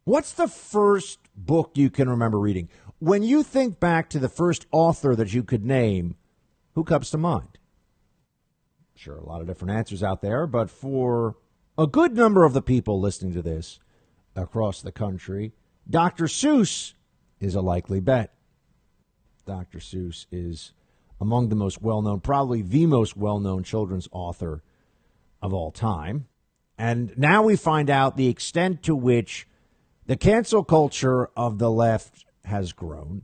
What's the first book you can remember reading? When you think back to the first author that you could name, who comes to mind? Sure, a lot of different answers out there, but for a good number of the people listening to this across the country, Dr. Seuss is a likely bet. Dr. Seuss is among the most well-known, probably the most well-known children's author of all time. And now we find out the extent to which the cancel culture of the left has grown,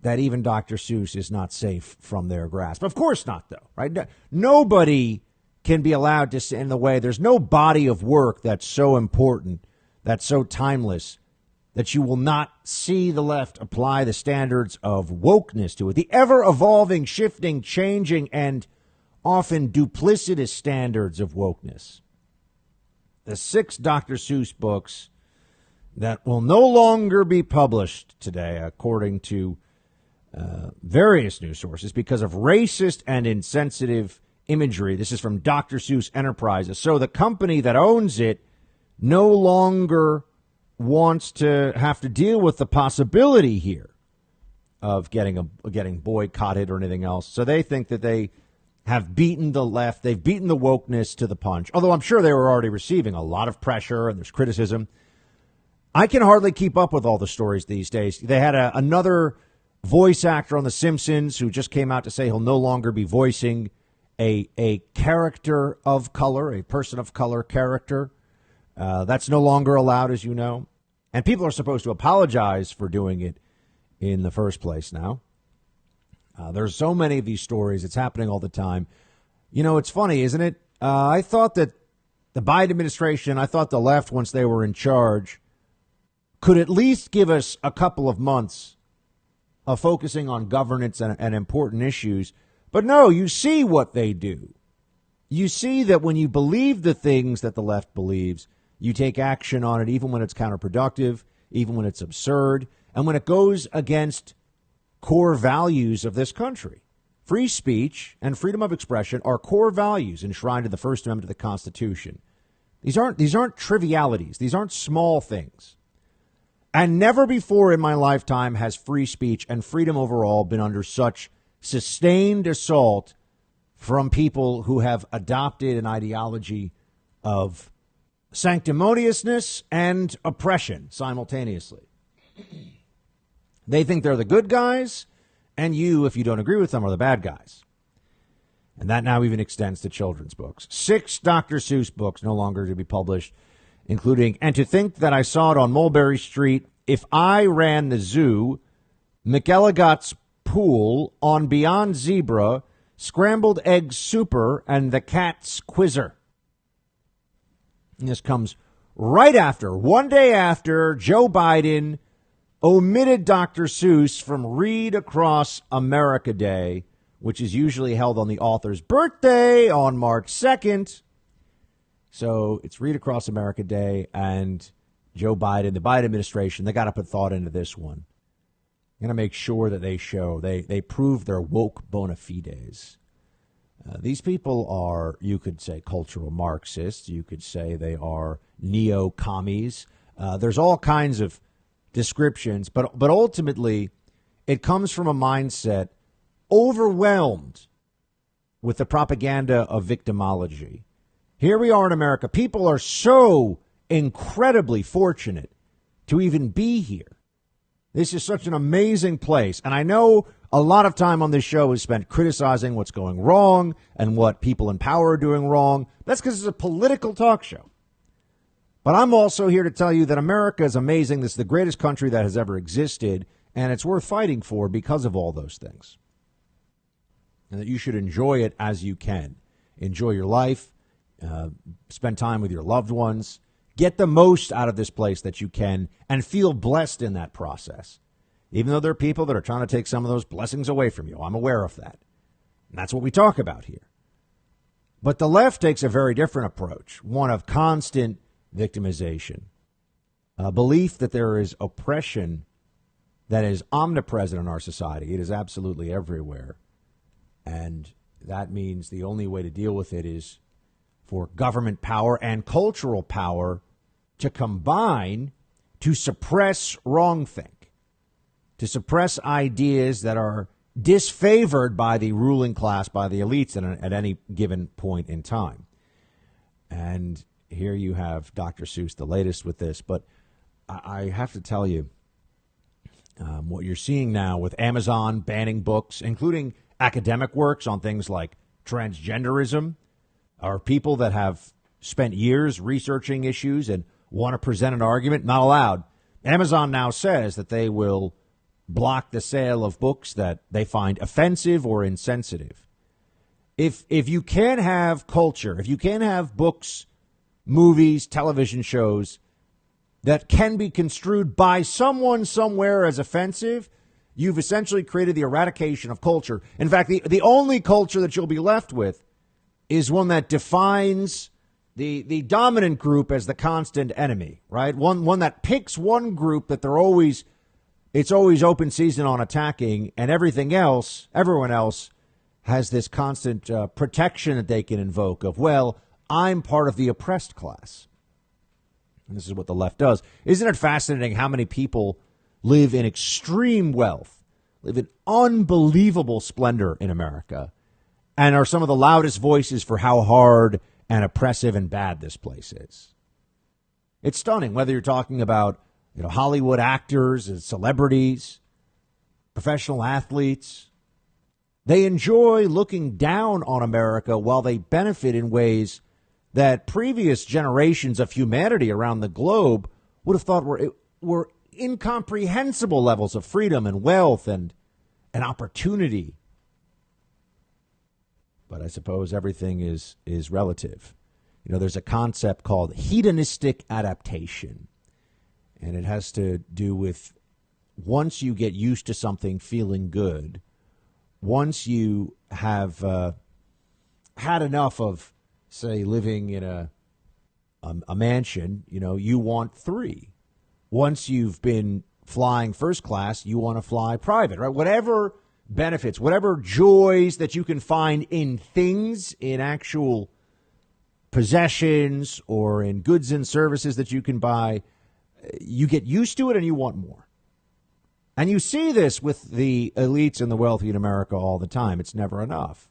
that even Dr. Seuss is not safe from their grasp. Of course not, though, right? Nobody can be allowed to stand in the way. There's no body of work that's so important, that's so timeless, that you will not see the left apply the standards of wokeness to it. The ever-evolving, shifting, changing, and often duplicitous standards of wokeness. The 6 Dr. Seuss books that will no longer be published today, according to various news sources, because of racist and insensitive imagery. This is from Dr. Seuss Enterprises. So the company that owns it no longer wants to have to deal with the possibility here of getting boycotted or anything else. So they think that they have beaten the left. They've beaten the wokeness to the punch, although I'm sure they were already receiving a lot of pressure and there's criticism. I can hardly keep up with all the stories these days. They had another voice actor on The Simpsons who just came out to say he'll no longer be voicing a character of color, a person of color character. That's no longer allowed, as you know. And people are supposed to apologize for doing it in the first place now. There's so many of these stories. It's happening all the time. You know, it's funny, isn't it? I thought that the Biden administration, I thought the left, once they were in charge, could at least give us a couple of months of focusing on governance and important issues. But no, you see what they do. You see that when you believe the things that the left believes, you take action on it, even when it's counterproductive, even when it's absurd, and when it goes against core values of this country. Free speech and freedom of expression are core values enshrined in the First Amendment of the Constitution. These aren't trivialities. These aren't small things. And never before in my lifetime has free speech and freedom overall been under such sustained assault from people who have adopted an ideology of sanctimoniousness and oppression simultaneously. They think they're the good guys, and you, if you don't agree with them, are the bad guys. And that now even extends to children's books. 6 Dr. Seuss books no longer to be published, including And to Think That I Saw It on Mulberry Street, If I Ran the Zoo, McElligott's Pool, On Beyond Zebra, Scrambled Egg Super, and The Cat's Quizzer. And this comes right after, one day after, Joe Biden omitted Dr. Seuss from Read Across America Day, which is usually held on the author's birthday on March 2nd. So it's Read Across America Day, and Joe Biden, the Biden administration, they got to put thought into this one. They're going to make sure that they prove their woke bona fides. These people are, you could say, cultural Marxists. You could say they are neo-commies. There's all kinds of descriptions, but ultimately it comes from a mindset overwhelmed with the propaganda of victimology. Here we are in America. People are so incredibly fortunate to even be here. This is such an amazing place. And I know a lot of time on this show is spent criticizing what's going wrong and what people in power are doing wrong. That's because it's a political talk show. But I'm also here to tell you that America is amazing. This is the greatest country that has ever existed, and it's worth fighting for because of all those things. And that you should enjoy it as you can. Enjoy your life. Spend time with your loved ones. Get the most out of this place that you can and feel blessed in that process. Even though there are people that are trying to take some of those blessings away from you. I'm aware of that. And that's what we talk about here. But the left takes a very different approach, one of constant victimization, a belief that there is oppression that is omnipresent in our society. It is absolutely everywhere. And that means the only way to deal with it is for government power and cultural power to combine to suppress wrongthink, to suppress ideas that are disfavored by the ruling class, by the elites at any given point in time. And here you have Dr. Seuss, the latest with this. But I have to tell you, what you're seeing now with Amazon banning books, including academic works on things like transgenderism, or people that have spent years researching issues and want to present an argument, not allowed. Amazon now says that they will block the sale of books that they find offensive or insensitive. If you can't have culture, if you can't have books, movies, television shows that can be construed by someone somewhere as offensive, you've essentially created the eradication of culture. In fact, the only culture that you'll be left with is one that defines the dominant group as the constant enemy, right? One that picks one group that it's always open season on attacking, and everyone else has this constant protection that they can invoke of, well, I'm part of the oppressed class. And this is what the left does. Isn't it fascinating how many people live in extreme wealth, live in unbelievable splendor in America, and are some of the loudest voices for how hard and oppressive and bad this place is? It's stunning, whether you're talking about Hollywood actors and celebrities, professional athletes. They enjoy looking down on America while they benefit in ways that previous generations of humanity around the globe would have thought were incomprehensible levels of freedom and wealth and opportunity. But I suppose everything is relative. There's a concept called hedonistic adaptation, and it has to do with once you get used to something feeling good, once you have had enough of, say, living in a mansion, you want three. Once you've been flying first class, you want to fly private, right? Whatever benefits, whatever joys that you can find in things, in actual possessions or in goods and services that you can buy, you get used to it and you want more. And you see this with the elites and the wealthy in America all the time. It's never enough.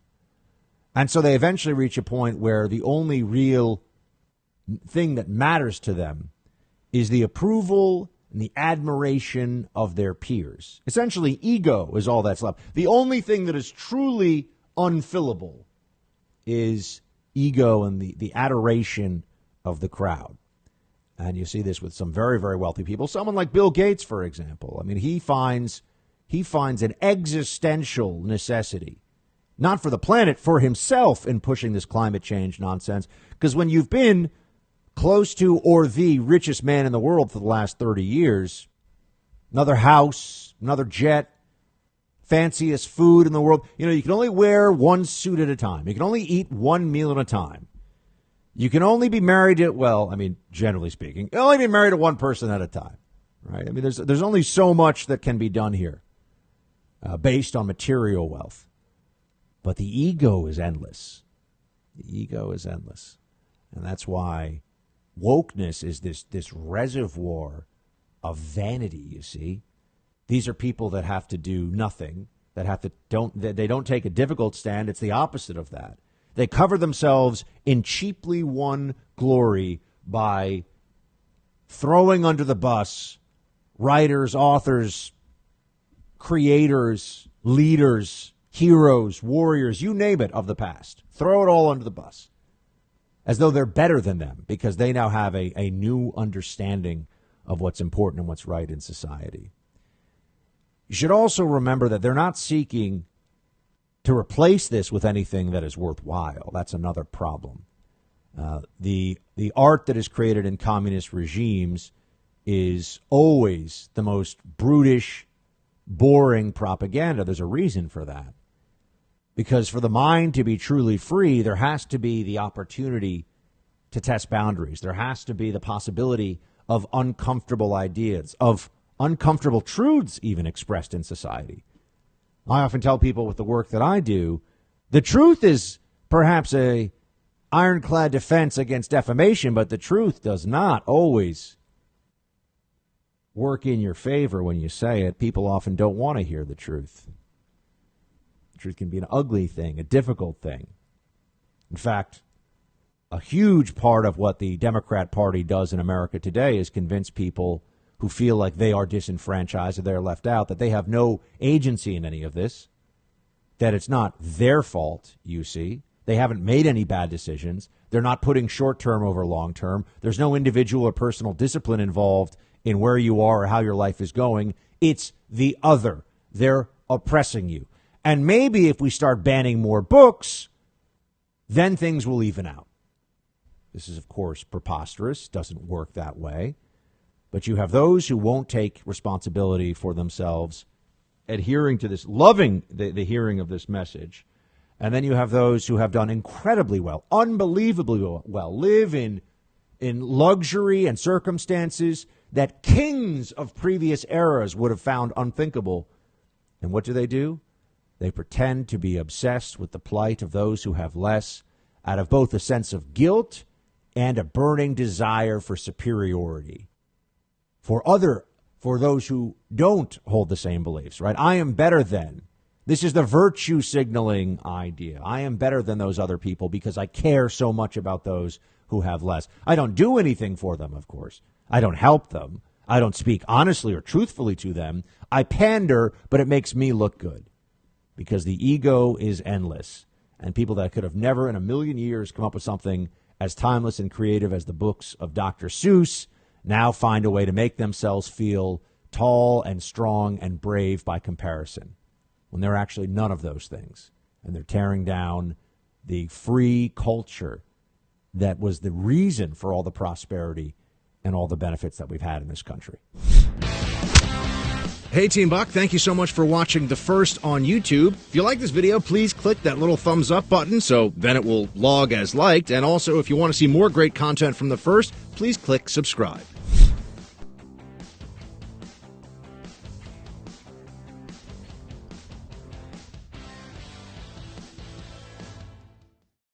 And so they eventually reach a point where the only real thing that matters to them is the approval and the admiration of their peers. Essentially, ego is all that's left. The only thing that is truly unfillable is ego and the adoration of the crowd. And you see this with some very, very wealthy people. Someone like Bill Gates, for example. I mean, he finds an existential necessity, not for the planet, for himself, in pushing this climate change nonsense. Because when you've been close to or the richest man in the world for the last 30 years, another house, another jet, fanciest food in the world, you can only wear one suit at a time. You can only eat one meal at a time. You can only be married to, generally speaking, only be married to one person at a time, right? I mean, there's only so much that can be done here based on material wealth. But the ego is endless. The ego is endless. And that's why wokeness is this reservoir of vanity, you see. These are people that have to do nothing, they don't take a difficult stand. It's the opposite of that. They cover themselves in cheaply won glory by throwing under the bus writers, authors, creators, leaders, heroes, warriors, you name it, of the past. Throw it all under the bus, as though they're better than them because they now have a new understanding of what's important and what's right in society. You should also remember that they're not seeking to replace this with anything that is worthwhile. That's another problem. The art that is created in communist regimes is always the most brutish, boring propaganda. There's a reason for that. Because for the mind to be truly free, there has to be the opportunity to test boundaries. There has to be the possibility of uncomfortable ideas, of uncomfortable truths even expressed in society. I often tell people with the work that I do, the truth is perhaps a ironclad defense against defamation, but the truth does not always work in your favor when you say it, people often don't want to hear the truth. The truth can be an ugly thing, a difficult thing. In fact, a huge part of what the Democrat Party does in America today is convince people who feel like they are disenfranchised or they're left out that they have no agency in any of this, that it's not their fault, you see. They haven't made any bad decisions. They're not putting short-term over long-term. There's no individual or personal discipline involved in where you are or how your life is going. It's the other. They're oppressing you. And maybe if we start banning more books, then things will even out. This is, of course, preposterous. Doesn't work that way. But you have those who won't take responsibility for themselves, adhering to this, loving the hearing of this message. And then you have those who have done incredibly well, unbelievably well, live in luxury and circumstances that kings of previous eras would have found unthinkable. And what do? They pretend to be obsessed with the plight of those who have less, out of both a sense of guilt and a burning desire for superiority. For those who don't hold the same beliefs, right? I am better than. This is the virtue signaling idea. I am better than those other people because I care so much about those who have less. I don't do anything for them, of course. I don't help them. I don't speak honestly or truthfully to them. I pander, but it makes me look good because the ego is endless. And people that could have never in a million years come up with something as timeless and creative as the books of Dr. Seuss now find a way to make themselves feel tall and strong and brave by comparison, when they're actually none of those things. And they're tearing down the free culture that was the reason for all the prosperity and all the benefits that we've had in this country. Hey, Team Buck, thank you so much for watching The First on YouTube. If you like this video, please click that little thumbs up button so then it will log as liked. And also, if you want to see more great content from The First, please click subscribe.